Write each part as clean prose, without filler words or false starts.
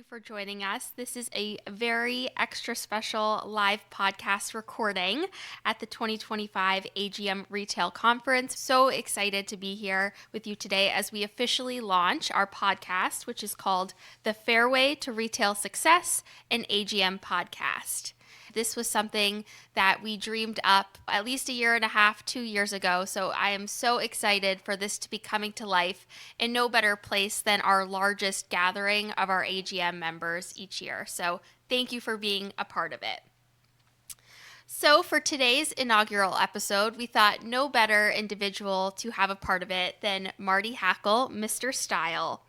for joining us. This is a very extra special live podcast recording at the 2025 AGM Retail Conference. So excited to be here with you today as we officially launch our podcast, which is called The Fairway to Retail Success, an AGM podcast. This was something that we dreamed up at least a year and a half, 2 years ago. So I am so excited for this to be coming to life in no better place than our largest gathering of our AGM members each year. So thank you for being a part of it. So for today's inaugural episode, we thought no better individual to have a part of it than Marty Hackl, Mr. Style.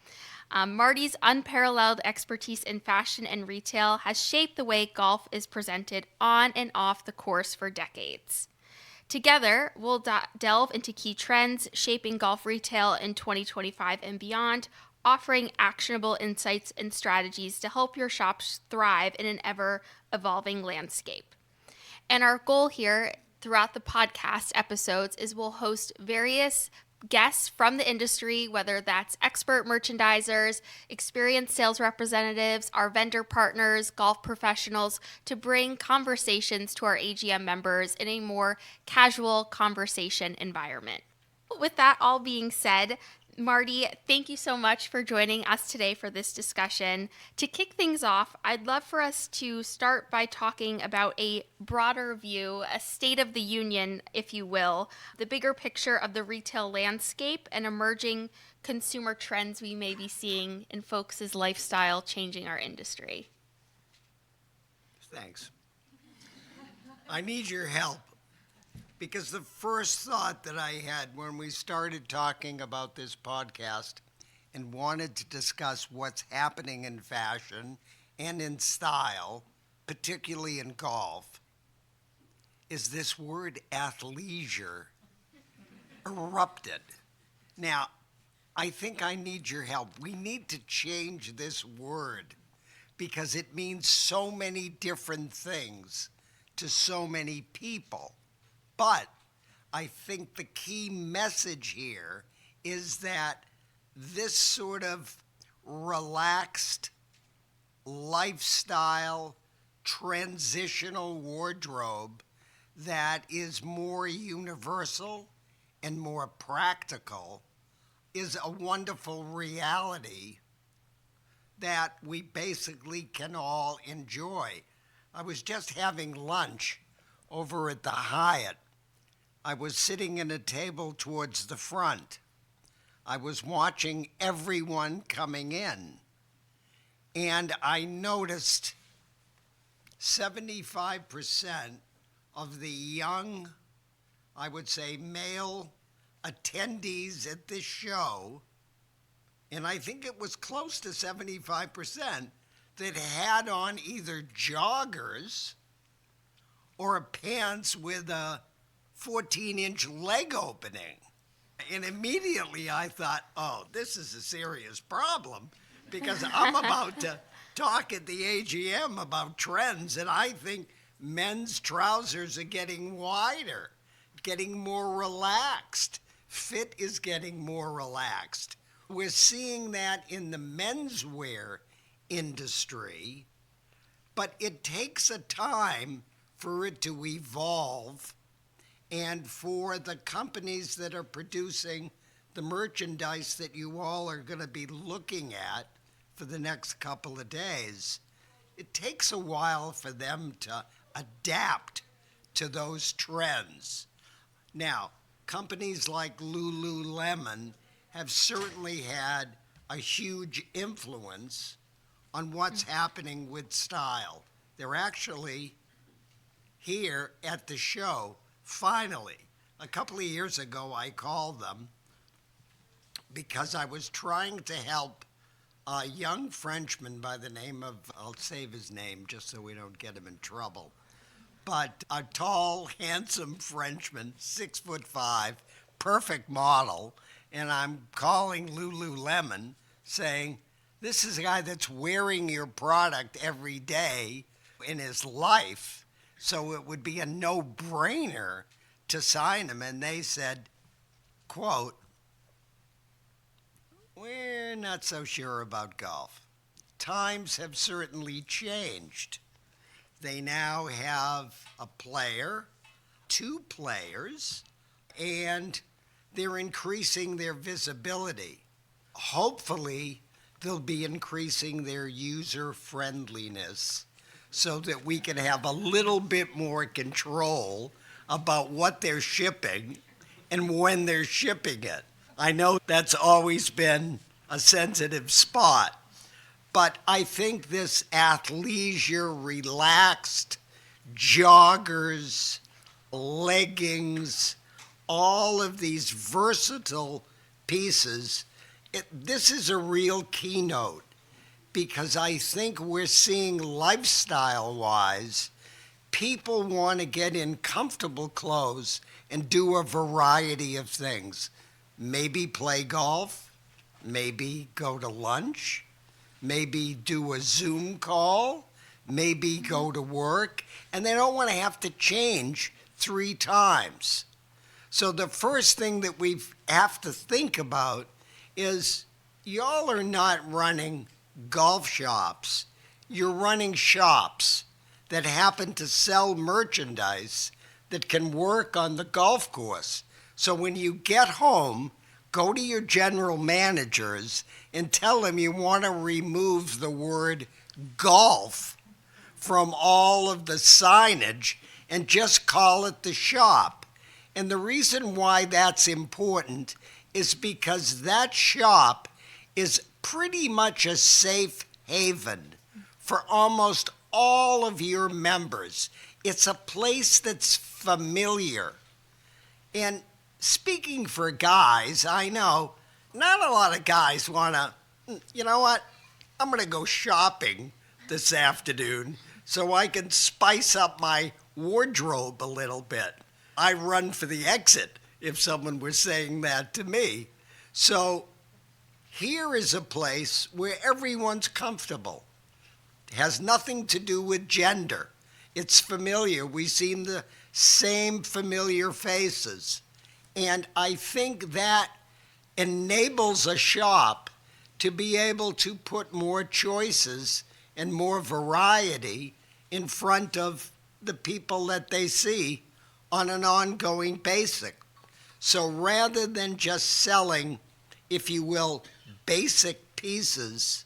Marty's unparalleled expertise in fashion and retail has shaped the way golf is presented on and off the course for decades. Together, we'll delve into key trends shaping golf retail in 2025 and beyond, offering actionable insights and strategies to help your shops thrive in an ever-evolving landscape. And our goal here throughout the podcast episodes is we'll host various guests from the industry, whether that's expert merchandisers, experienced sales representatives, our vendor partners, golf professionals, to bring conversations to our AGM members in a more casual conversation environment. With that all being said, Marty, thank you so much for joining us today for this discussion. To kick things off, I'd love for us to start by talking about a broader view, a state of the union, if you will, the bigger picture of the retail landscape and emerging consumer trends we may be seeing in folks' lifestyle changing our industry. Thanks. I need your help. Because the first thought that I had when we started talking about this podcast and wanted to discuss what's happening in fashion and in style, particularly in golf, is this word athleisure erupted. Now, I think I need your help. We need to change this word because it means so many different things to so many people. But I think the key message here is that this sort of relaxed lifestyle, transitional wardrobe that is more universal and more practical is a wonderful reality that we basically can all enjoy. I was just having lunch over at the Hyatt. I was sitting at a table towards the front. I was watching everyone coming in. And I noticed 75% of the young, I would say male attendees at this show, and I think it was close to 75%, that had on either joggers or pants with a 14-inch leg opening. And immediately I thought, oh, this is a serious problem because I'm about to talk at the AGM about trends, and I think men's trousers are getting wider, getting more relaxed. Fit is getting more relaxed. We're seeing that in the menswear industry, but it takes a time for it to evolve and for the companies that are producing the merchandise that you all are going to be looking at for the next couple of days, it takes a while for them to adapt to those trends. Now, companies like Lululemon have certainly had a huge influence on what's happening with style. They're actually here at the show, finally. A couple of years ago, I called them because I was trying to help a young Frenchman by the name of, I'll save his name just so we don't get him in trouble, but a tall, handsome Frenchman, 6'5", perfect model, and I'm calling Lululemon saying, this is a guy that's wearing your product every day in his life, so it would be a no-brainer to sign him. And they said, quote, we're not so sure about golf. times have certainly changed. They now have a player, two players, and they're increasing their visibility. Hopefully, they'll be increasing their user friendliness so that we can have a little bit more control about what they're shipping and when they're shipping it. I know that's always been a sensitive spot, but I think this athleisure, relaxed, joggers, leggings, all of these versatile pieces, this is a real keynote because I think we're seeing lifestyle-wise, people want to get in comfortable clothes and do a variety of things. Maybe play golf, maybe go to lunch, maybe do a Zoom call, maybe go to work, and they don't want to have to change 3 times. So the first thing that we have to think about is y'all are not running golf shops. You're running shops that happen to sell merchandise that can work on the golf course. So when you get home, go to your general managers and tell them you want to remove the word golf from all of the signage and just call it the shop. And the reason why that's important is because that shop is pretty much a safe haven for almost all of your members. It's a place that's familiar. And speaking for guys, I know not a lot of guys want to, you know what, I'm going to go shopping this afternoon so I can spice up my wardrobe a little bit. I run for the exit if someone were saying that to me. So here is a place where everyone's comfortable. It has nothing to do with gender. It's familiar. We've seen the same familiar faces. And I think that enables a shop to be able to put more choices and more variety in front of the people that they see on an ongoing basis. So rather than just selling, if you will, basic pieces,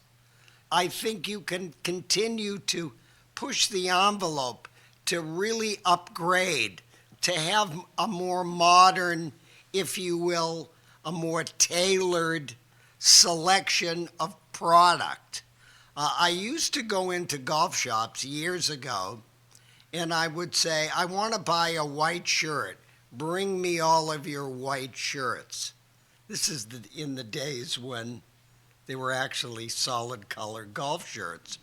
I think you can continue to push the envelope to really upgrade, to have a more modern, if you will, a more tailored selection of product. I used to go into golf shops years ago, and I would say, I want to buy a white shirt. Bring me all of your white shirts. This is in the days when they were actually solid color golf shirts.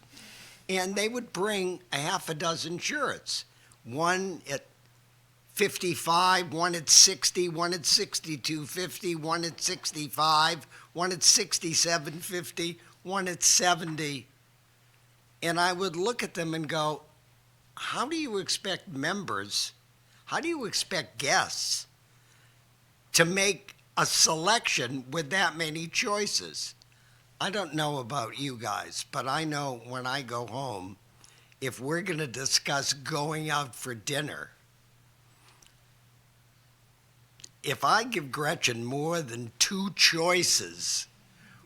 And they would bring a half a dozen shirts, one at 55, one at 60, one at 62.50, one at 65, one at 67.50, one at 70. And I would look at them and go, how do you expect members, how do you expect guests to make a selection with that many choices? I don't know about you guys, but I know when I go home, if we're going to discuss going out for dinner, if I give Gretchen more than 2 choices,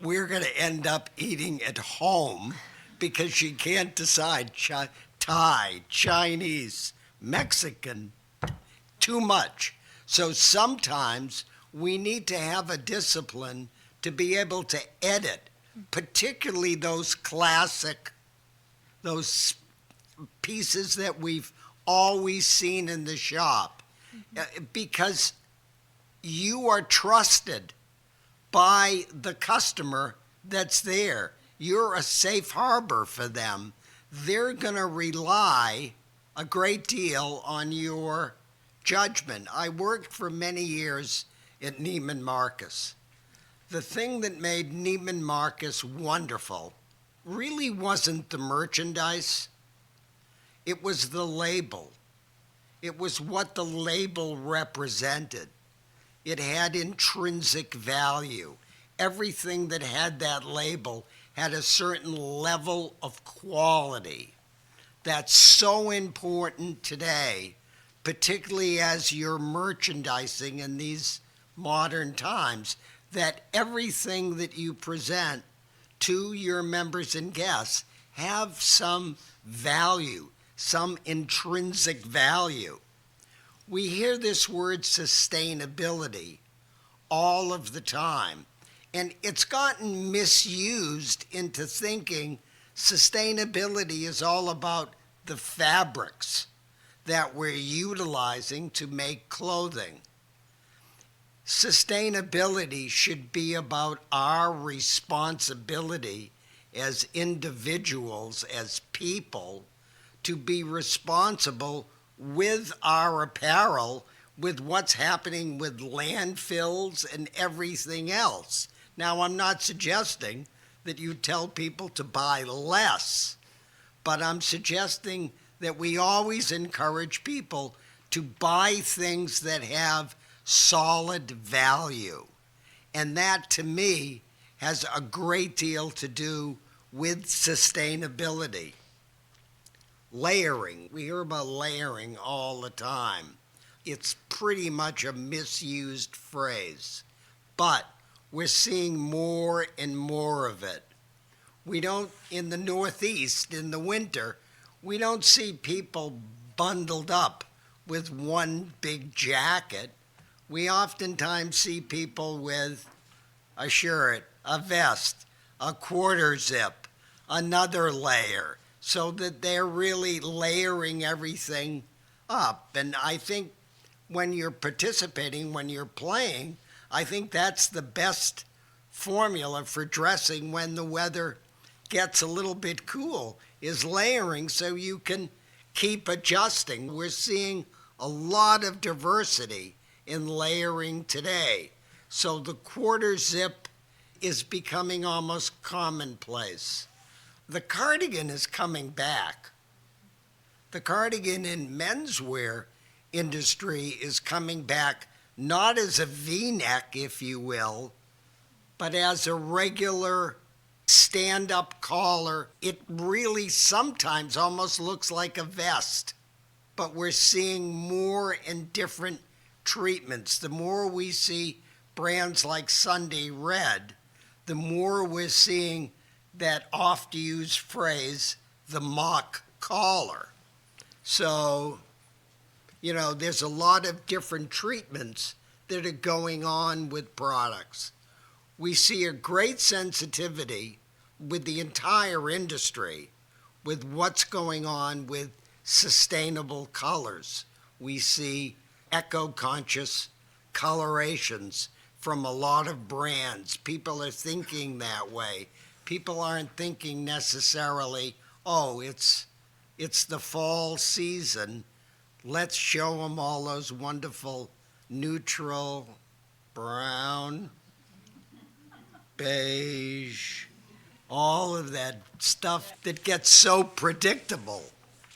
we're going to end up eating at home because she can't decide Thai, Chinese, Mexican, too much. So sometimes we need to have a discipline to be able to edit, particularly those classic, those pieces that we've always seen in the shop, because you are trusted by the customer that's there. You're a safe harbor for them. They're going to rely a great deal on your judgment. I worked for many years at Neiman Marcus. The thing that made Neiman Marcus wonderful really wasn't the merchandise. It was the label. It was what the label represented. It had intrinsic value. Everything that had that label had a certain level of quality. That's so important today, particularly as you're merchandising in these modern times, that everything that you present to your members and guests have some value, some intrinsic value. We hear this word sustainability all of the time, and it's gotten misused into thinking sustainability is all about the fabrics that we're utilizing to make clothing. Sustainability should be about our responsibility as individuals, as people, to be responsible with our apparel, with what's happening with landfills and everything else. Now, I'm not suggesting that you tell people to buy less, but I'm suggesting that we always encourage people to buy things that have solid value. And that, to me, has a great deal to do with sustainability. Layering. We hear about layering all the time. It's pretty much a misused phrase, but we're seeing more and more of it. We don't, in the Northeast, in the winter, we don't see people bundled up with one big jacket. We oftentimes see people with a shirt, a vest, a quarter zip, another layer, so that they're really layering everything up. And I think when you're participating, when you're playing, I think that's the best formula for dressing when the weather gets a little bit cool, is layering so you can keep adjusting. We're seeing a lot of diversity in layering today. So the quarter zip is becoming almost commonplace. The cardigan is coming back. The cardigan in menswear industry is coming back not as a V-neck, if you will, but as a regular stand-up collar. It really sometimes almost looks like a vest, but we're seeing more and different treatments. The more we see brands like Sunday Red, the more we're seeing that oft-used phrase, the mock collar. So, there's a lot of different treatments that are going on with products. We see a great sensitivity with the entire industry with what's going on with sustainable colors. We see eco-conscious colorations from a lot of brands. People are thinking that way. People aren't thinking necessarily, oh, it's the fall season. Let's show them all those wonderful neutral, brown, beige, all of that stuff that gets so predictable.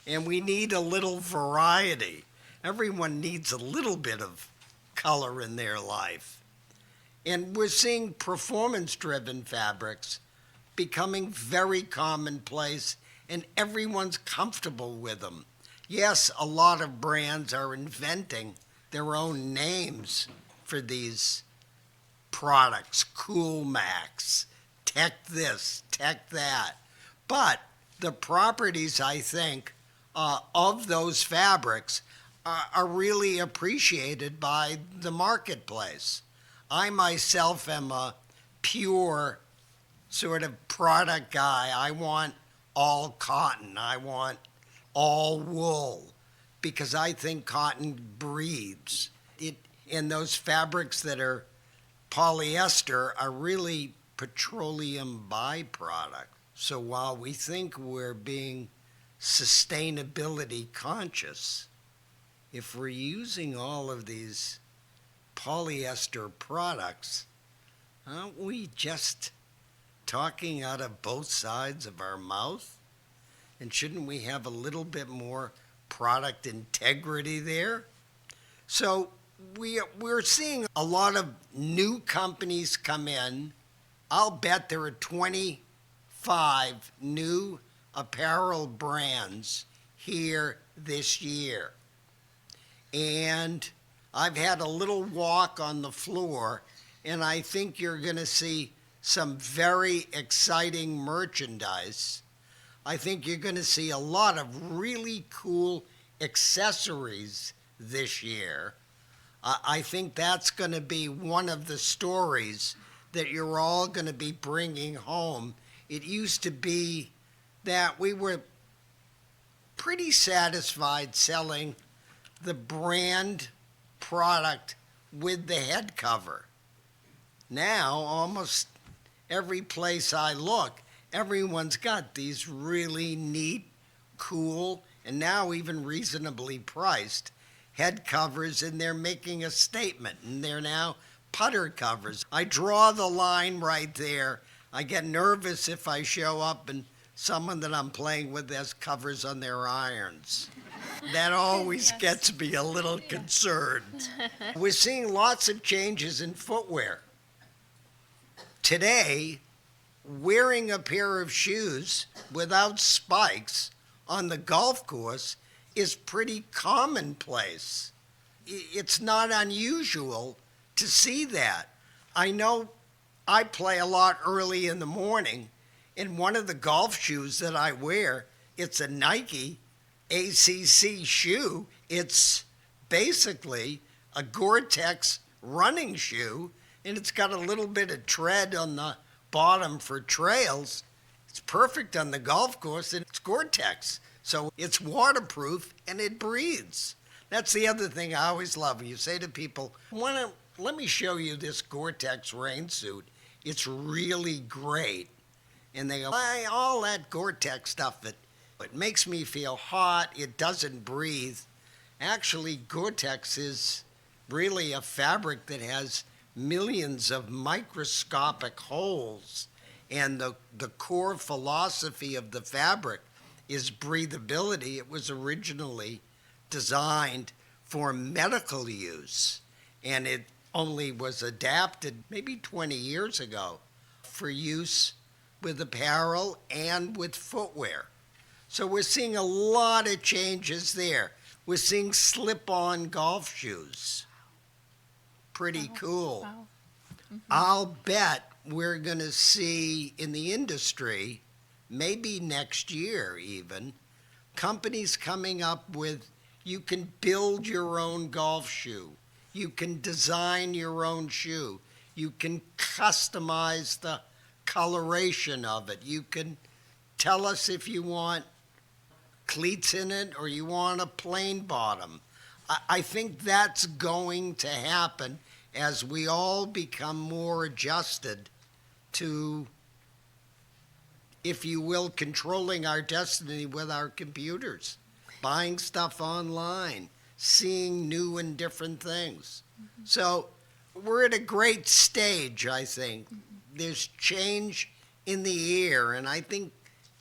And we need a little variety. Everyone needs a little bit of color in their life. And we're seeing performance-driven fabrics becoming very commonplace, and everyone's comfortable with them. Yes, a lot of brands are inventing their own names for these products, Cool Max, Tech this, Tech that. But the properties, I think, of those fabrics are really appreciated by the marketplace. I myself am a pure sort of product guy. I want all cotton. I want all wool, because I think cotton breathes. And those fabrics that are polyester are really petroleum byproduct. So while we think we're being sustainability conscious, if we're using all of these polyester products, aren't we just talking out of both sides of our mouth? And shouldn't we have a little bit more product integrity there? So we're seeing a lot of new companies come in. I'll bet there are 20 5 new apparel brands here this year. And I've had a little walk on the floor, and I think you're going to see some very exciting merchandise. I think you're going to see a lot of really cool accessories this year. I think that's going to be one of the stories that you're all going to be bringing home. It used to be that we were pretty satisfied selling the brand product with the head cover. Now, almost every place I look, everyone's got these really neat, cool, and now even reasonably priced head covers, and they're making a statement, and they're now putter covers. I draw the line right there. I get nervous if I show up and someone that I'm playing with has covers on their irons. That always gets me a little concerned. We're seeing lots of changes in footwear. Today, wearing a pair of shoes without spikes on the golf course is pretty commonplace. It's not unusual to see that. I know I play a lot early in the morning, and one of the golf shoes that I wear, it's a Nike ACC shoe. It's basically a Gore-Tex running shoe, and it's got a little bit of tread on the bottom for trails. It's perfect on the golf course, and it's Gore-Tex. So it's waterproof and it breathes. That's the other thing I always love. When you say to people, let me show you this Gore-Tex rain suit. It's really great. And they go, all that Gore-Tex stuff, it makes me feel hot. It doesn't breathe. Actually, Gore-Tex is really a fabric that has millions of microscopic holes. And the core philosophy of the fabric is breathability. It was originally designed for medical use, and it only was adapted maybe 20 years ago for use with apparel and with footwear. So we're seeing a lot of changes there. We're seeing slip-on golf shoes. Pretty cool. Wow. Mm-hmm. I'll bet we're going to see in the industry, maybe next year even, companies coming up with, you can build your own golf shoe. You can design your own shoe. You can customize the coloration of it. You can tell us if you want cleats in it or you want a plain bottom. I think that's going to happen as we all become more adjusted to, if you will, controlling our destiny with our computers, buying stuff online, seeing new and different things. Mm-hmm. So we're at a great stage, I think. Mm-hmm. There's change in the air, and I think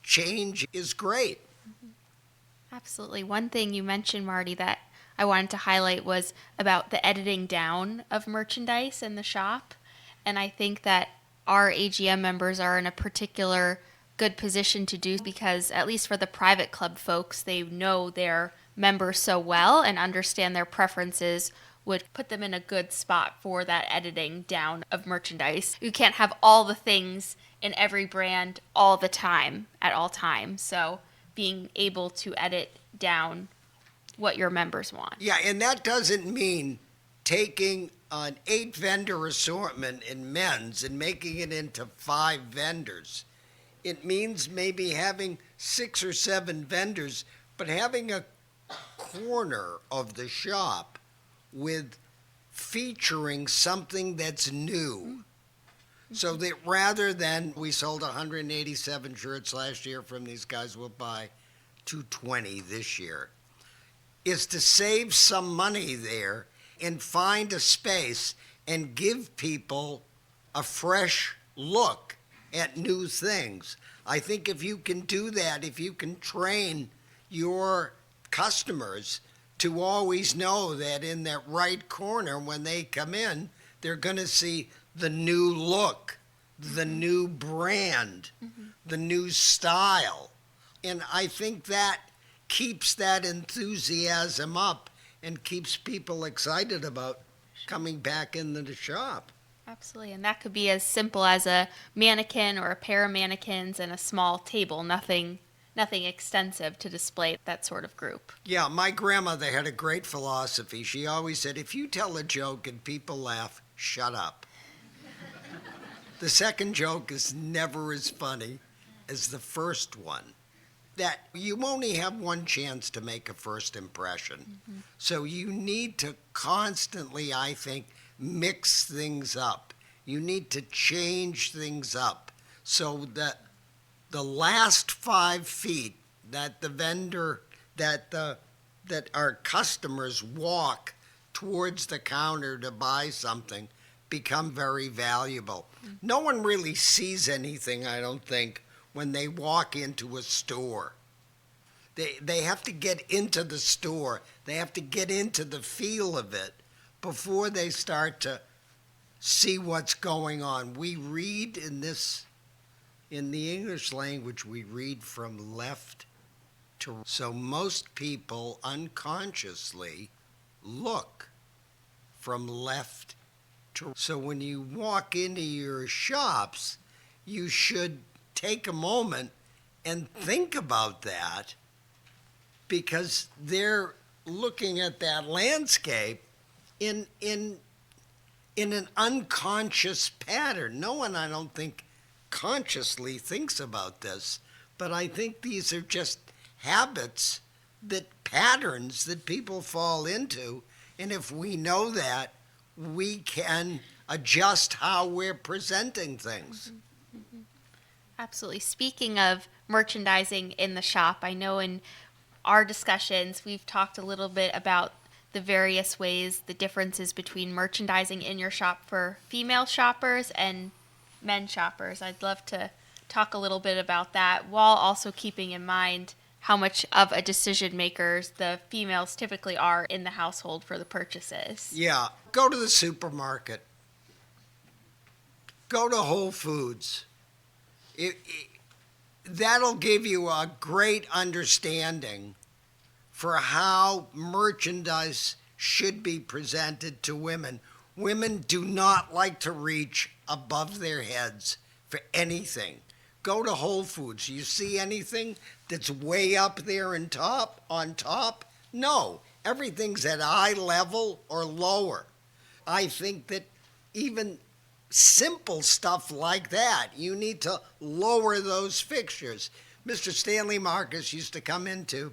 change is great. Mm-hmm. Absolutely. One thing you mentioned, Marty, that I wanted to highlight was about the editing down of merchandise in the shop. And I think that our AGM members are in a particular good position to do, because at least for the private club folks, they know their members so well and understand their preferences would put them in a good spot for that editing down of merchandise. You can't have all the things in every brand all the time at all times. So being able to edit down what your members want. Yeah, and that doesn't mean taking an 8-vendor assortment in men's and making it into 5 vendors. It means maybe having 6 or 7 vendors, but having a corner of the shop with featuring something that's new. So that rather than we sold 187 shirts last year from these guys, we'll buy 220 this year, is to save some money there and find a space and give people a fresh look at new things. I think if you can do that, if you can train your customers to always know that in that right corner when they come in, they're going to see the new look the new brand, the new style. And I think that keeps that enthusiasm up and keeps people excited about coming back into the shop. Absolutely. And that could be as simple as a mannequin or a pair of mannequins and a small table, nothing extensive to display that sort of group. Yeah, my grandmother had a great philosophy. She always said, if you tell a joke and people laugh, shut up. The second joke is never as funny as the first one. That you only have one chance to make a first impression. So you need to constantly, I think, mix things up. You need to change things up so that the last 5 feet that the vendor, that our customers walk towards the counter to buy something become very valuable. No one really sees anything, I don't think, when they walk into a store. They have to get into the store. They have to get into the feel of it before they start to see what's going on. We read in the English language, we read from left to right. So most people unconsciously look from left to right. So when you walk into your shops, you should take a moment and think about that, because they're looking at that landscape in an unconscious pattern. No one, I don't think, consciously thinks about this, but I think these are just habits, patterns that people fall into, and if we know that, we can adjust how we're presenting things. Absolutely. Speaking of merchandising in the shop, I know in our discussions we've talked a little bit about the various ways, the differences between merchandising in your shop for female shoppers and men shoppers. I'd love to talk a little bit about that while also keeping in mind how much of a decision makers the females typically are in the household for the purchases. Yeah, go to the supermarket. Go to Whole Foods. That'll give you a great understanding for how merchandise should be presented to women. Women do not like to reach above their heads for anything. Go to Whole Foods. You see anything that's way up there on top? No. Everything's at eye level or lower. I think that even simple stuff like that, you need to lower those fixtures. Mr. Stanley Marcus used to come into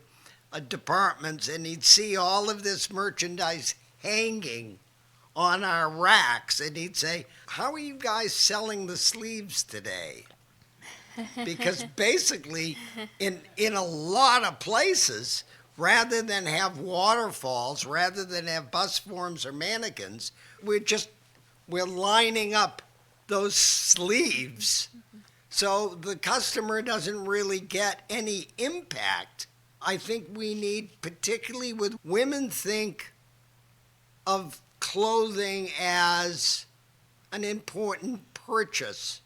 departments and he'd see all of this merchandise hanging on our racks and he'd say, how are you guys selling the sleeves today? Because basically in a lot of places, rather than have waterfalls, rather than have bus forms or mannequins, we're lining up those sleeves. So the customer doesn't really get any impact. I think we need, particularly with women, think of clothing as an important purchase.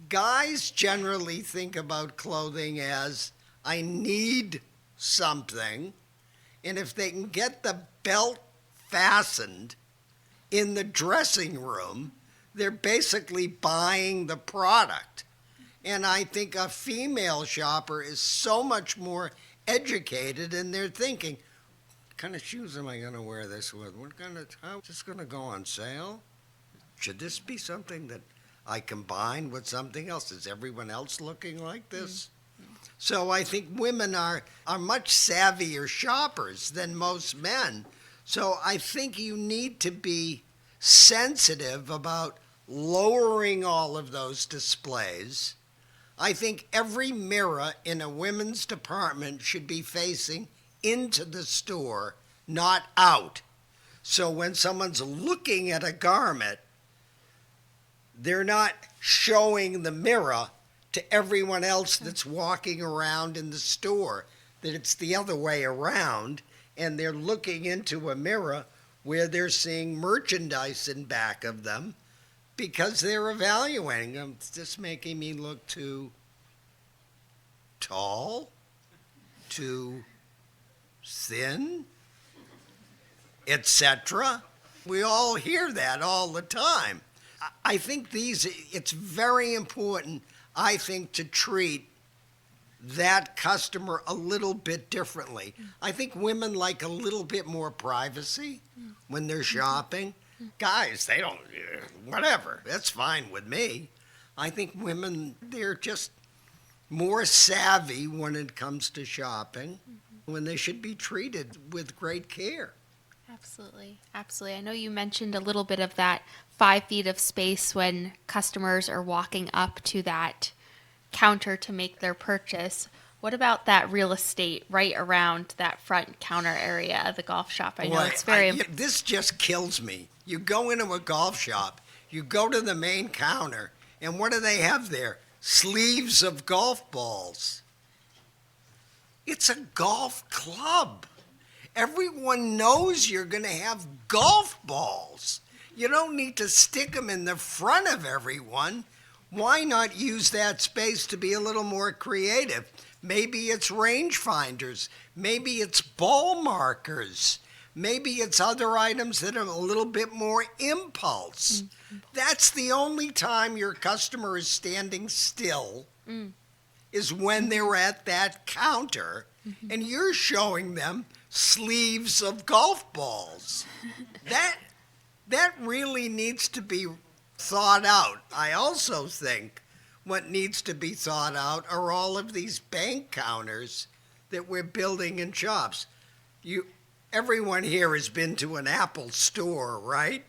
Guys generally think about clothing as, I need something, and if they can get the belt fastened in the dressing room, they're basically buying the product. And I think a female shopper is so much more educated in their thinking. What kind of shoes am I going to wear this with? How is this going to go on sale? Should this be something that I combine with something else? Is everyone else looking like this? So I think women are much savvier shoppers than most men. So I think you need to be sensitive about lowering all of those displays. I think every mirror in a women's department should be facing into the store, not out. So when someone's looking at a garment, they're not showing the mirror to everyone else that's walking around in the store, that it's the other way around, and they're looking into a mirror where they're seeing merchandise in back of them, because they're evaluating them. Is this making me look too tall? Too thin? Etc. We all hear that all the time. I think it's very important, I think, to treat that customer a little bit differently. I think women like a little bit more privacy when they're shopping. Guys, they don't, whatever, that's fine with me. I think women, they're just more savvy when it comes to shopping, when they should be treated with great care. Absolutely. Absolutely. I know you mentioned a little bit of that 5 feet of space when customers are walking up to that counter to make their purchase. What about that real estate right around that front counter area of the golf shop? I know Boy, it's very this just kills me. You go into a golf shop, you go to the main counter, and what do they have there? Sleeves of golf balls. It's a golf club. Everyone knows you're going to have golf balls. You don't need to stick them in the front of everyone. Why not use that space to be a little more creative? Maybe it's rangefinders. Maybe it's ball markers. Maybe it's other items that are a little bit more impulse. That's the only time your customer is standing still is when they're at that counter and you're showing them sleeves of golf balls. That really needs to be thought out. I also think what needs to be thought out are all of these bank counters that we're building in shops. Everyone here has been to an Apple store, right?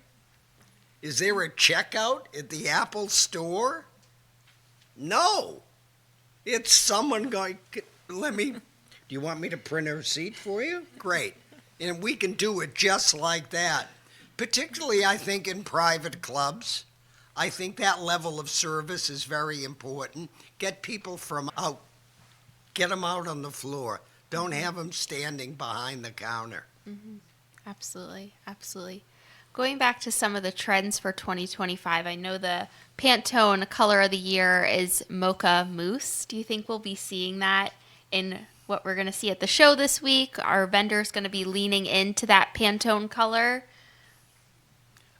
Is there a checkout at the Apple store? No. It's someone going, do you want me to print a receipt for you? Great. And we can do it just like that. Particularly, I think, in private clubs. I think that level of service is very important. Get people get them out on the floor. Don't have them standing behind the counter. Absolutely. Absolutely. Going back to some of the trends for 2025, I know the Pantone color of the year is Mocha Mousse. Do you think we'll be seeing that in what we're going to see at the show this week? Are vendors going to be leaning into that Pantone color?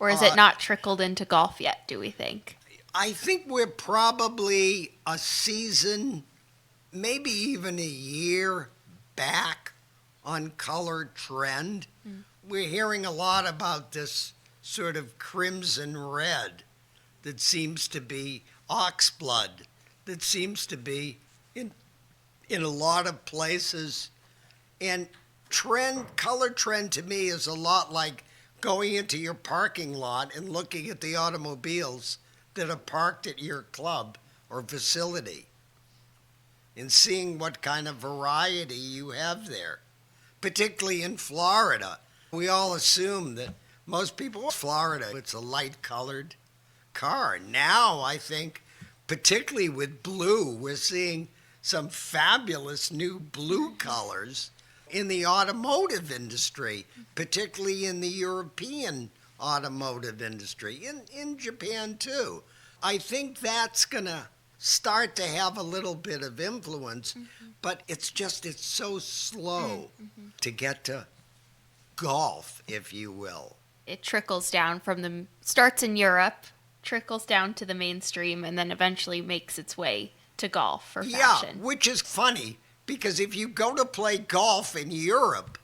Or is it not trickled into golf yet, do we think? I think we're probably a season, maybe even a year back on color trend. We're hearing a lot about this sort of crimson red that seems to be oxblood, that seems to be in a lot of places. And color trend to me is a lot like going into your parking lot and looking at the automobiles that are parked at your club or facility and seeing what kind of variety you have there, particularly in Florida. We all assume that most people in Florida, it's a light-colored car. Now, I think, particularly with blue, we're seeing some fabulous new blue colors in the automotive industry, particularly in the European automotive industry, in Japan too. I think that's going to start to have a little bit of influence, but it's so slow to get to golf, if you will. It trickles down starts in Europe, trickles down to the mainstream, and then eventually makes its way to golf for fashion. Yeah, which is funny. Because if you go to play golf in Europe,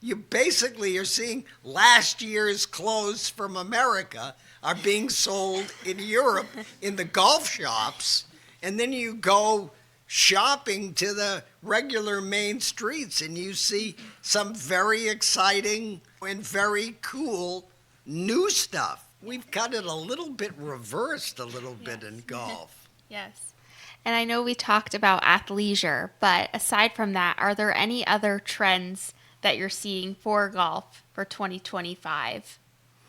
you basically are seeing last year's clothes from America are being sold in Europe in the golf shops. And then you go shopping to the regular main streets and you see some very exciting and very cool new stuff. We've got it a little bit reversed bit in golf. Yes. And I know we talked about athleisure, but aside from that, are there any other trends that you're seeing for golf for 2025?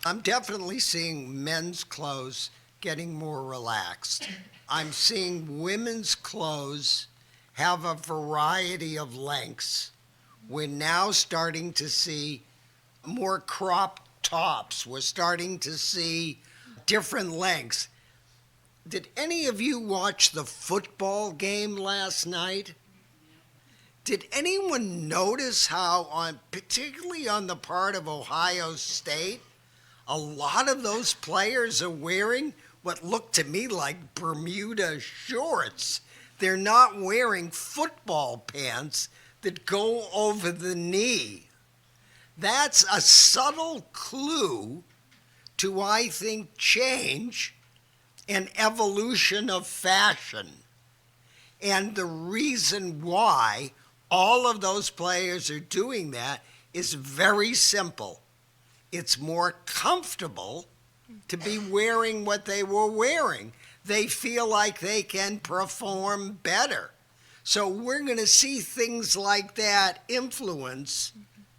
I'm definitely seeing men's clothes getting more relaxed. I'm seeing women's clothes have a variety of lengths. We're now starting to see more crop tops. We're starting to see different lengths. Did any of you watch the football game last night? Did anyone notice how, particularly on the part of Ohio State, a lot of those players are wearing what looked to me like Bermuda shorts? They're not wearing football pants that go over the knee. That's a subtle clue to, I think, change and evolution of fashion. And the reason why all of those players are doing that is very simple. It's more comfortable to be wearing what they were wearing. They feel like they can perform better. So we're going to see things like that influence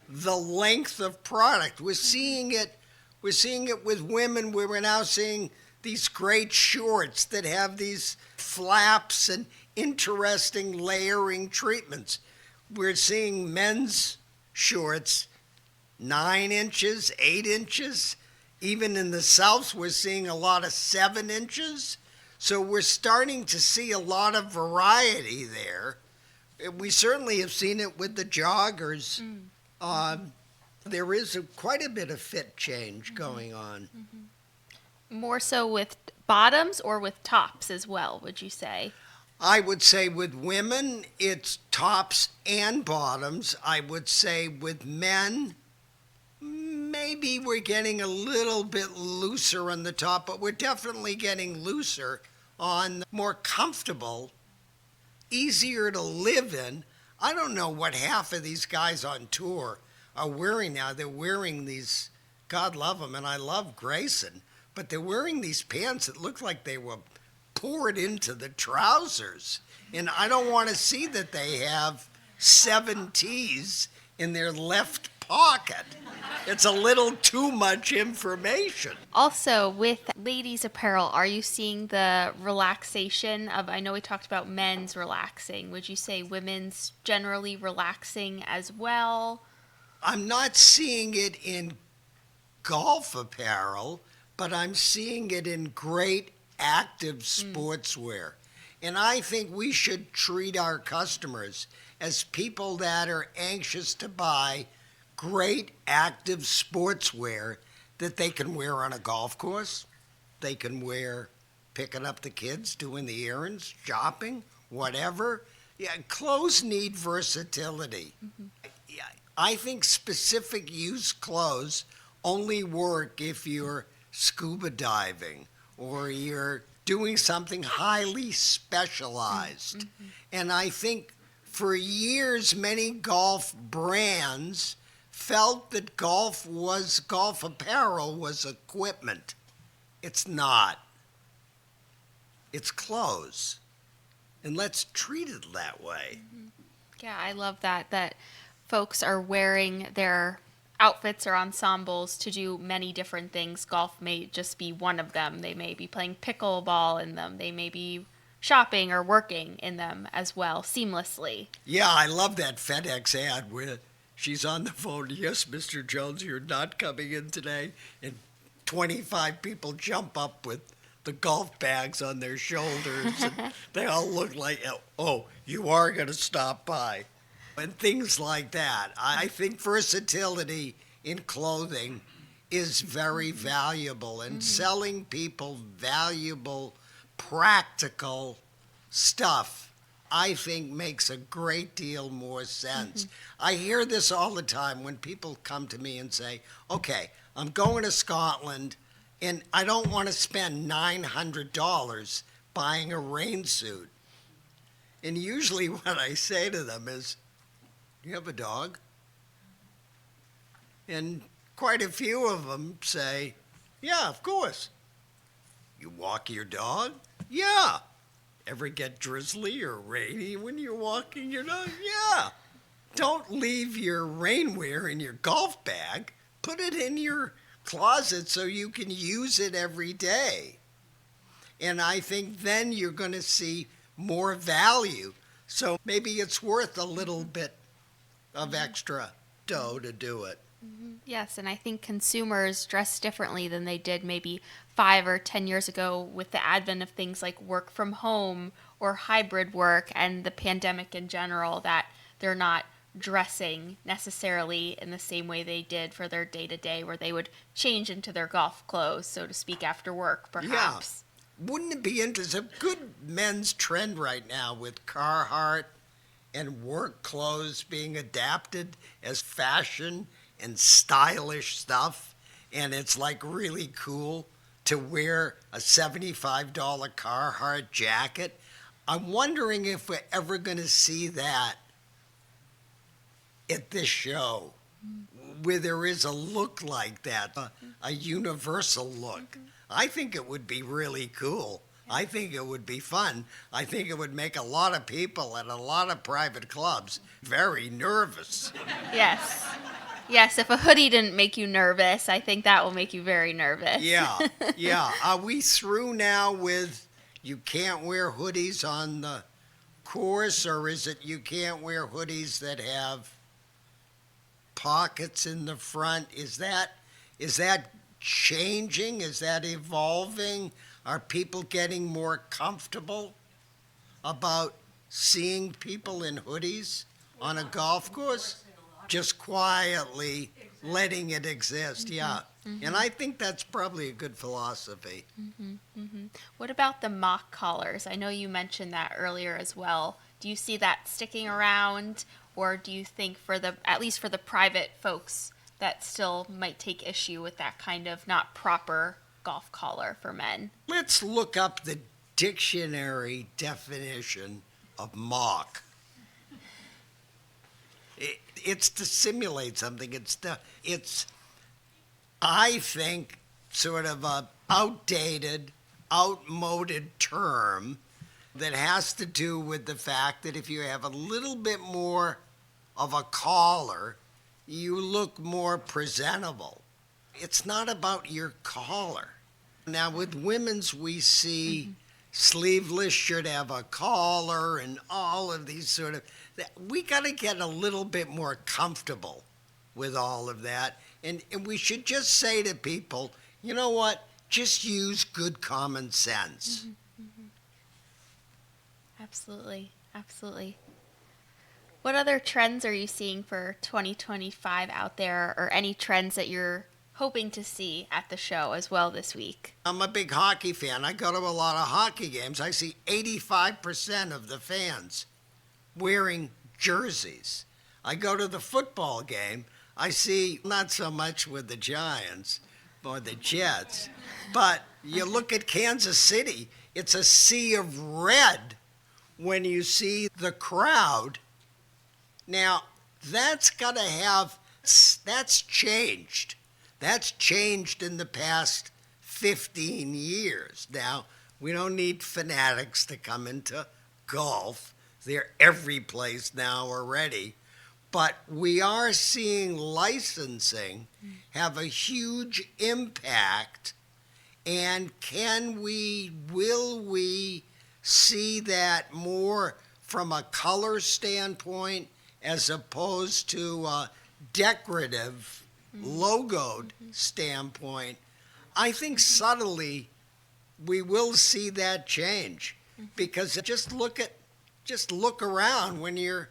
the length of product. We're seeing it with women, where we're now seeing these great shorts that have these flaps and interesting layering treatments. We're seeing men's shorts 9 inches, 8 inches. Even in the South, we're seeing a lot of 7 inches. So we're starting to see a lot of variety there. We certainly have seen it with the joggers. There is quite a bit of fit change going on. More so with bottoms or with tops as well, would you say? I would say with women, it's tops and bottoms. I would say with men, maybe we're getting a little bit looser on the top, but we're definitely getting looser on more comfortable, easier to live in. I don't know what half of these guys on tour are wearing now. They're wearing these, God love them, and I love Grayson, but they're wearing these pants that look like they were poured into the trousers. And I don't want to see that they have 7 T's in their left pocket. It's a little too much information. Also, with ladies' apparel, are you seeing the relaxation of, I know we talked about men's relaxing. Would you say women's generally relaxing as well? I'm not seeing it in golf apparel, but I'm seeing it in great active sportswear. And I think we should treat our customers as people that are anxious to buy great active sportswear that they can wear on a golf course, they can wear picking up the kids, doing the errands, shopping, whatever. Yeah, clothes need versatility. Yeah, I think specific use clothes only work if you're scuba diving or you're doing something highly specialized. And I think for years, many golf brands felt that golf apparel was equipment. It's not. It's clothes. And let's treat it that way. Yeah, I love that folks are wearing their outfits or ensembles to do many different things. Golf may just be one of them. They may be playing pickleball in them. They may be shopping or working in them as well, seamlessly. Yeah, I love that FedEx ad where she's on the phone. Yes, Mr. Jones, you're not coming in today. And 25 people jump up with the golf bags on their shoulders. And they all look like, oh, you are going to stop by. And things like that. I think versatility in clothing is very valuable. And selling people valuable, practical stuff, I think, makes a great deal more sense. I hear this all the time when people come to me and say, okay, I'm going to Scotland and I don't want to spend $900 buying a rain suit. And usually what I say to them is, you have a dog? And quite a few of them say, yeah, of course. You walk your dog? Yeah. Ever get drizzly or rainy when you're walking your dog? Yeah. Don't leave your rainwear in your golf bag. Put it in your closet so you can use it every day. And I think then you're going to see more value. So maybe it's worth a little bit of extra dough to do it. Yes, and I think consumers dress differently than they did maybe 5 or 10 years ago with the advent of things like work from home or hybrid work and the pandemic in general, that they're not dressing necessarily in the same way they did for their day to day, where they would change into their golf clothes, so to speak, after work, Yeah. perhaps. Wouldn't it be interesting? Good men's trend right now with Carhartt and work clothes being adapted as fashion and stylish stuff. And it's like really cool to wear a $75 Carhartt jacket. I'm wondering if we're ever going to see that at this show, where there is a look like that, a universal look. I think it would be really cool. I think it would be fun. I think it would make a lot of people at a lot of private clubs very nervous. Yes. Yes, if a hoodie didn't make you nervous, I think that will make you very nervous. Yeah, yeah. Are we through now with you can't wear hoodies on the course, or is it you can't wear hoodies that have pockets in the front? Is that changing? Is that evolving? Are people getting more comfortable about seeing people in hoodies on a golf course? Just quietly letting it exist, yeah. And I think that's probably a good philosophy. What about the mock collars? I know you mentioned that earlier as well. Do you see that sticking around, or do you think for the at least for the private folks that still might take issue with that kind of not proper golf collar for men? Let's look up the dictionary definition of mock. It's to simulate something. It's I think sort of a outdated, outmoded term that has to do with the fact that if you have a little bit more of a collar, you look more presentable. It's not about your collar. Now, with women's, we see sleeveless should have a collar and all of these sort of. We got to get a little bit more comfortable with all of that. And we should just say to people, you know what? Just use good common sense. Absolutely. Absolutely. What other trends are you seeing for 2025 out there, or any trends that you're hoping to see at the show as well this week? I'm a big hockey fan. I go to a lot of hockey games. I see 85% of the fans wearing jerseys. I go to the football game. I see not so much with the Giants or the Jets, but you look at Kansas City, it's a sea of red when you see the crowd. Now, that's changed. That's changed in the past 15 years. Now, we don't need fanatics to come into golf. They're every place now already. But we are seeing licensing have a huge impact. And will we see that more from a color standpoint as opposed to a decorative, logoed standpoint? I think subtly we will see that change, because just look around when you're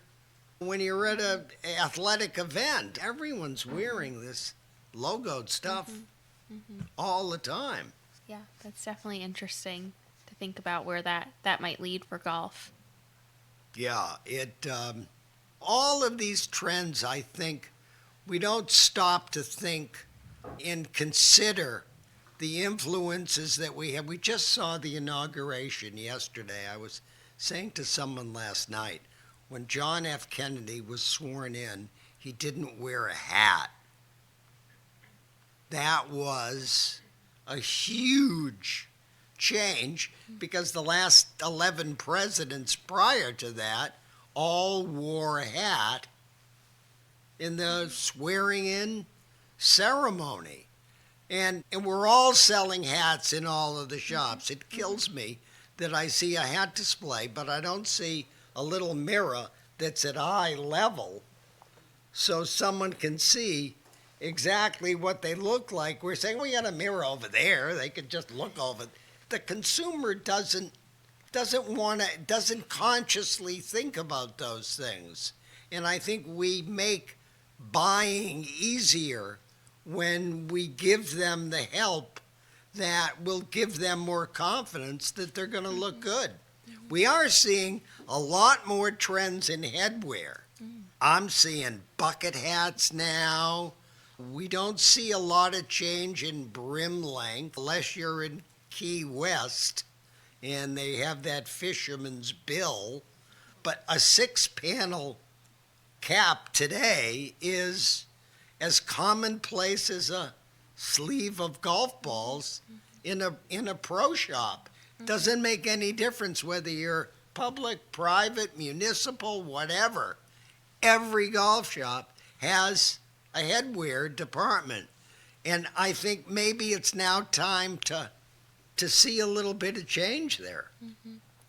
at an athletic event. Everyone's wearing this logoed stuff all the time. Yeah, that's definitely interesting to think about where that might lead for golf. Yeah, all of these trends, I think, we don't stop to think and consider the influences that we have. We just saw the inauguration yesterday. I was saying to someone last night, when John F. Kennedy was sworn in, he didn't wear a hat. That was a huge change, because the last 11 presidents prior to that all wore a hat in the swearing-in ceremony. And we're all selling hats in all of the shops. It kills me that I see a hat display, but I don't see a little mirror that's at eye level so someone can see exactly what they look like. We're saying, we got a mirror over there. They could just look over it. The consumer doesn't consciously think about those things. And I think we make buying easier when we give them the help that will give them more confidence that they're going to look good. We are seeing a lot more trends in headwear. I'm seeing bucket hats now. We don't see a lot of change in brim length unless you're in Key West and they have that fisherman's bill. But a 6-panel cap today is as commonplace as a sleeve of golf balls in a pro shop. Doesn't make any difference whether you're public, private, municipal, whatever. Every golf shop has a headwear department. And I think maybe it's now time to see a little bit of change there.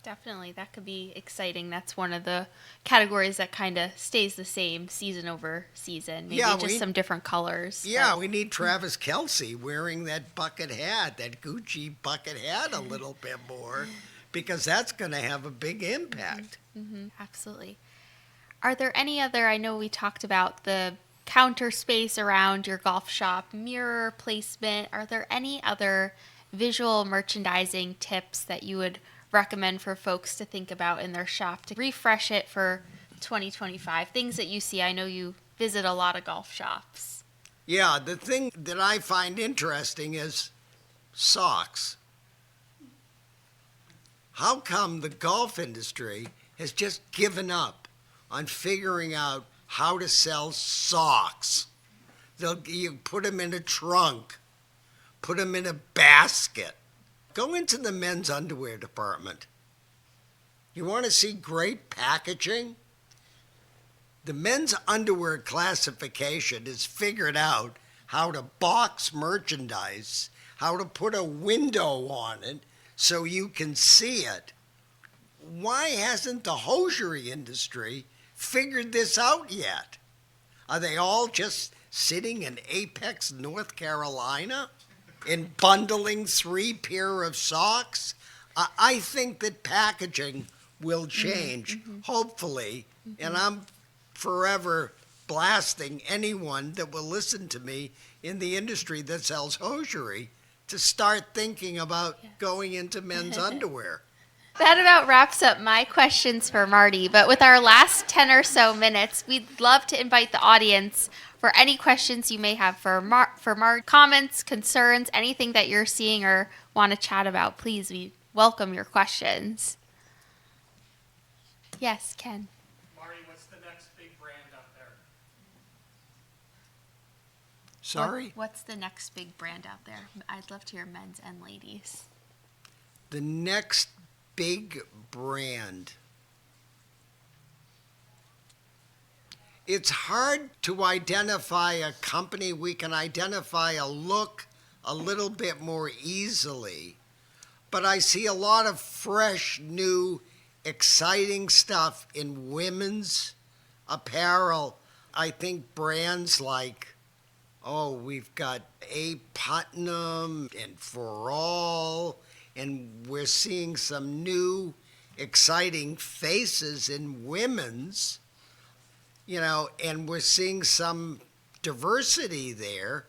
Definitely. That could be exciting. That's one of the categories that kind of stays the same season over season. Maybe just some different colors. Yeah, we need Travis Kelce wearing that bucket hat, that Gucci bucket hat a little bit more, because that's going to have a big impact. Absolutely. Are there any other, I know we talked about the counter space around your golf shop, mirror placement. Are there any other visual merchandising tips that you would recommend for folks to think about in their shop to refresh it for 2025? Things that you see. I know you visit a lot of golf shops. Yeah, the thing that I find interesting is socks. How come the golf industry has just given up on figuring out how to sell socks? You put them in a trunk, put them in a basket. Go into the men's underwear department. You want to see great packaging? The men's underwear classification has figured out how to box merchandise, how to put a window on it so you can see it. Why hasn't the hosiery industry figured this out yet? Are they all just sitting in Apex, North Carolina, and bundling 3 pair of socks? I think that packaging will change, hopefully, and I'm forever blasting anyone that will listen to me in the industry that sells hosiery to start thinking about going into men's underwear. That about wraps up my questions for Marty, but with our last 10 or so minutes, we'd love to invite the audience for any questions you may have for Marty, comments, concerns, anything that you're seeing or want to chat about. Please, we welcome your questions. Yes, Ken. Marty, what's the next big brand out there? Sorry? What's the next big brand out there? I'd love to hear men's and ladies. The next big brand. It's hard to identify a company. We can identify a look a little bit more easily, but I see a lot of fresh, new, exciting stuff in women's apparel. I think brands like, we've got A. Putnam and For All, and we're seeing some new, exciting faces in women's, and we're seeing some diversity there.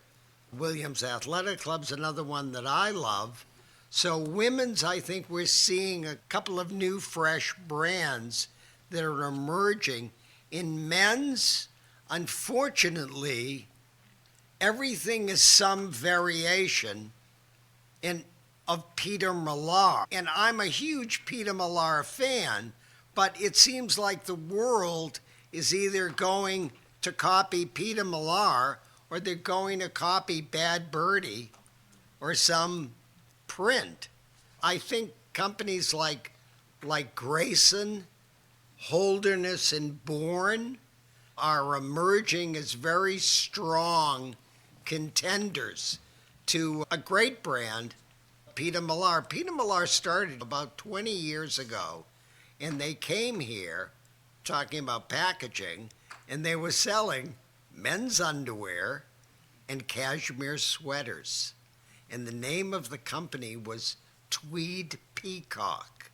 Williams Athletic Club's another one that I love. So women's, I think we're seeing a couple of new, fresh brands that are emerging. In men's, unfortunately, everything is some variation of Peter Millar. And I'm a huge Peter Millar fan, but it seems like the world is either going to copy Peter Millar or they're going to copy Bad Birdie or some print. I think companies like Grayson, Holderness, and Bourne are emerging as very strong contenders to a great brand, Peter Millar. Peter Millar started about 20 years ago, and they came here talking about packaging, and they were selling men's underwear and cashmere sweaters. And the name of the company was Tweed Peacock.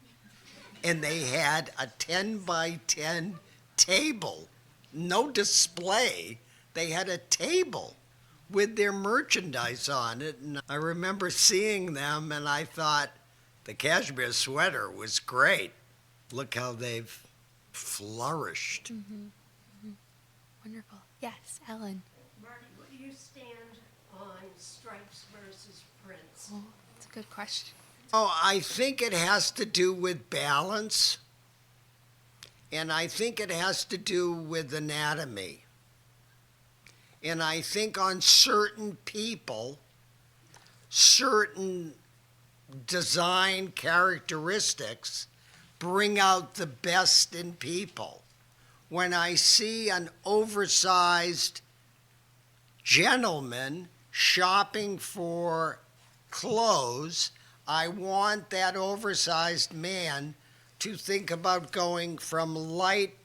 And they had a 10 by 10 table, no display. They had a table with their merchandise on it. And I remember seeing them and I thought the cashmere sweater was great. Look how they've flourished. Wonderful. Yes, Ellen. Marty, where do you stand on stripes versus prints? Oh, that's a good question. Oh, I think it has to do with balance, and I think it has to do with anatomy. And I think on certain people, certain design characteristics bring out the best in people. When I see an oversized gentleman shopping for clothes, I want that oversized man to think about going from light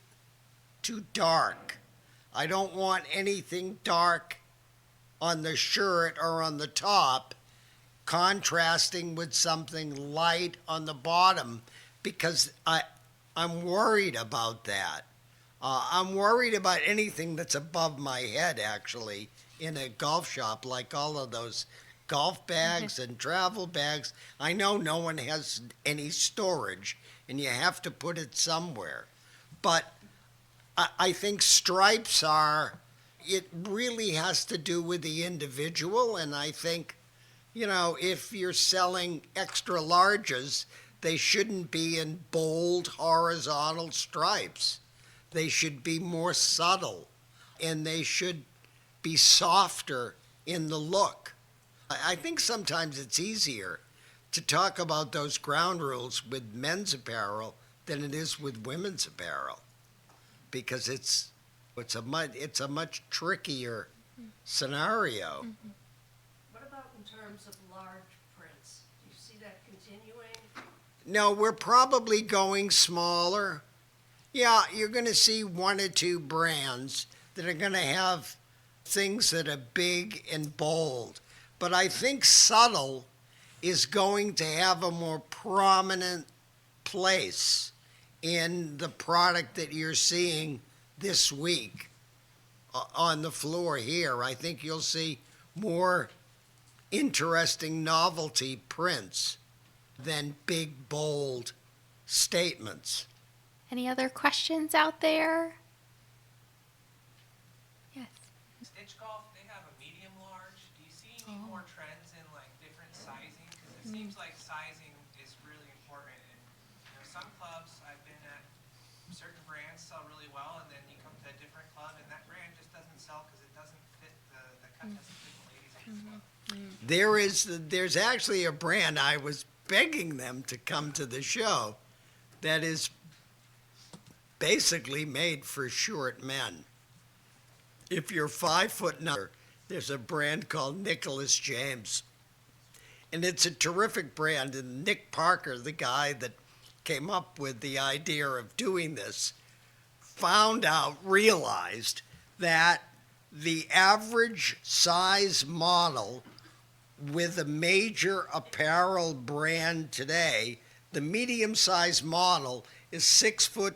to dark. I don't want anything dark on the shirt or on the top contrasting with something light on the bottom, because I'm worried about that. I'm worried about anything that's above my head, actually, in a golf shop, like all of those golf bags and travel bags. I know no one has any storage, and you have to put it somewhere. But I think stripes it really has to do with the individual, and I think, if you're selling extra larges, they shouldn't be in bold horizontal stripes. They should be more subtle, and they should be softer in the look. I think sometimes it's easier to talk about those ground rules with men's apparel than it is with women's apparel, because it's a much trickier scenario. What about in terms of large prints? Do you see that continuing? No, we're probably going smaller. Yeah, you're going to see one or two brands that are going to have things that are big and bold. But I think subtle is going to have a more prominent place in the product that you're seeing this week on the floor here. I think you'll see more interesting novelty prints than big, bold statements. Any other questions out there? Yes. Stitch Golf, they have a medium large. Do you see any more trends in like different sizing? Because it seems like sizing is really important. And some clubs I've been at, certain brands sell really well, and then you come to a different club and that brand just doesn't sell because it doesn't fit the cut doesn't fit the ladies' club. There's actually a brand, I was begging them to come to the show, that is basically made for short men. If you're 5 foot and under, there's a brand called Nicholas James. And it's a terrific brand. And Nick Parker, the guy that came up with the idea of doing this, realized that the average size model with a major apparel brand today, the medium size model is 6'1",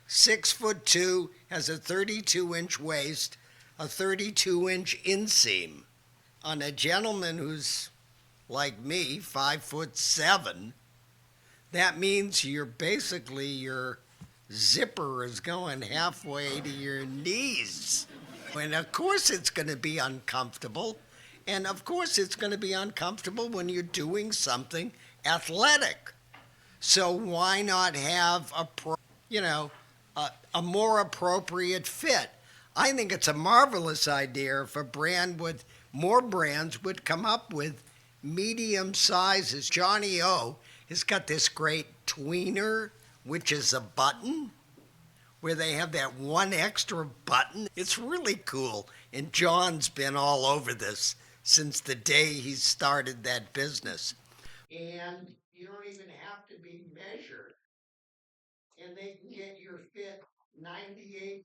6'2", has a 32-inch waist, a 32-inch inseam. On a gentleman who's like me, 5'7", that means your zipper is going halfway to your knees. And of course it's going to be uncomfortable. And of course it's going to be uncomfortable when you're doing something athletic. So why not have a more appropriate fit? I think it's a marvelous idea if more brands would come up with medium sizes. Johnny O has got this great tweener, which is a button, where they have that one extra button. It's really cool. And John's been all over this since the day he started that business. And you don't even have to be measured. And they can get your fit 98%.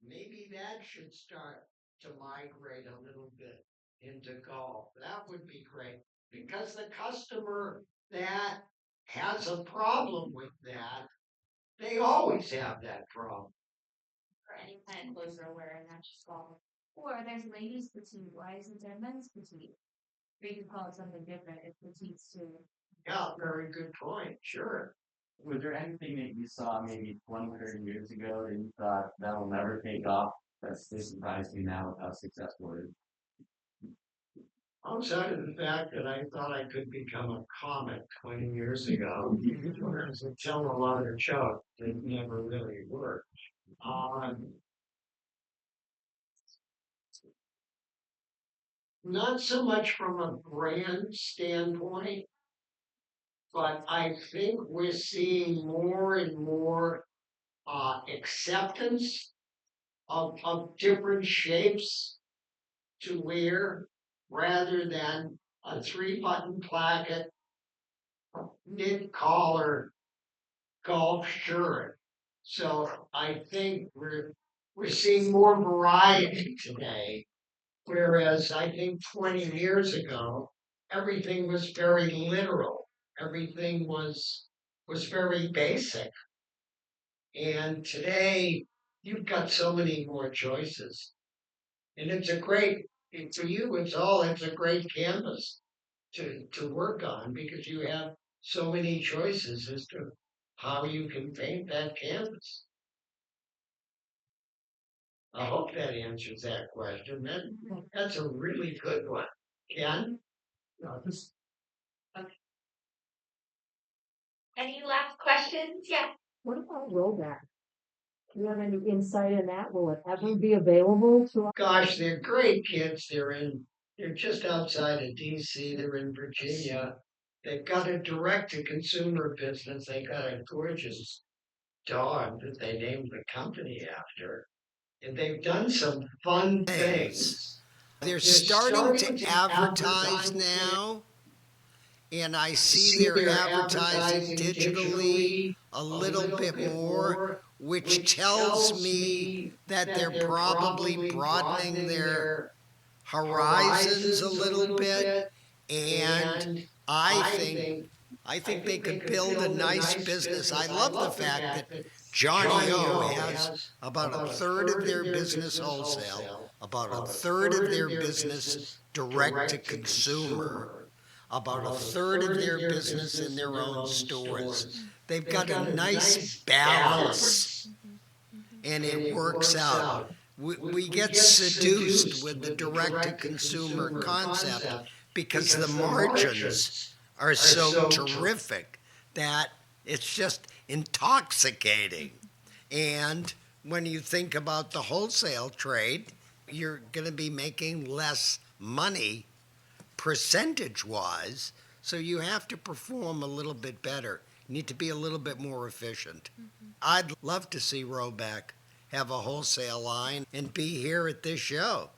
Maybe that should start to migrate a little bit into golf. That would be great because the customer that has a problem with that, they always have that problem. For any kind of clothes they're wearing, not just golf. Or there's ladies petite. Why isn't there men's petite? We could call it something different if petite's too. Yeah, very good point. Sure. Was there anything that you saw maybe 20, 30 years ago that you thought that'll never take off? That's this surprised me now with how successful it is. Outside of the fact that I thought I could become a comic 20 years ago, when I was telling a lot of jokes that never really worked. Not so much from a brand standpoint, but I think we're seeing more and more acceptance of different shapes to wear rather than a 3-button placket, knit collar golf shirt. So I think we're seeing more variety today, whereas I think 20 years ago everything was very literal. Everything was very basic. And today you've got so many more choices. And it's a great, for you, it's a great canvas to work on because you have so many choices as to how you can paint that canvas. I hope that answers that question. That's a really good one. Ken? Any last questions? Yeah. What about rollback? Do you have any insight in that? Will it ever be available to us? Gosh, they're great kids. They're just outside of DC. They're in Virginia. They've got a direct-to-consumer business. They got a gorgeous dog that they named the company after. And they've done some fun things. They're starting to advertise now, and I see they're advertising digitally a little bit more, which tells me that they're probably broadening their horizons a little bit, and I think they could build a nice business. I love the fact that Johnny O has about a third of their business wholesale, about a third of their business direct to consumer, about a third of their business in their own stores. They've got a nice balance, and it works out. We get seduced with the direct-to-consumer concept because the margins are so terrific that it's just intoxicating. And when you think about the wholesale trade, you're going to be making less money percentage-wise, so you have to perform a little bit better. You need to be a little bit more efficient. I'd love to see Roback have a wholesale line and be here at this show.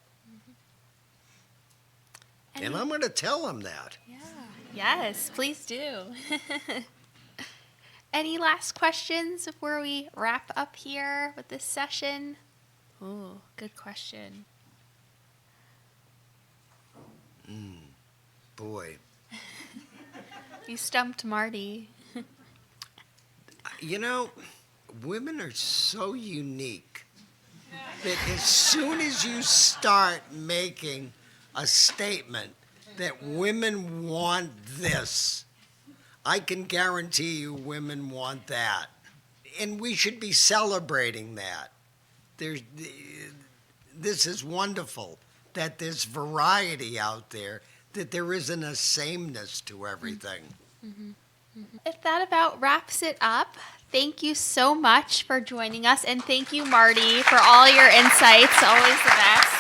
And I'm going to tell him that. Yeah. Yes, please do. Any last questions before we wrap up here with this session? Oh, good question. Boy. You stumped Marty. You know, women are so unique that as soon as you start making a statement that women want this, I can guarantee you women want that. And we should be celebrating that. This is wonderful that there's variety out there, that there isn't a sameness to everything. If that about wraps it up, thank you so much for joining us, and thank you, Marty, for all your insights. Always the best.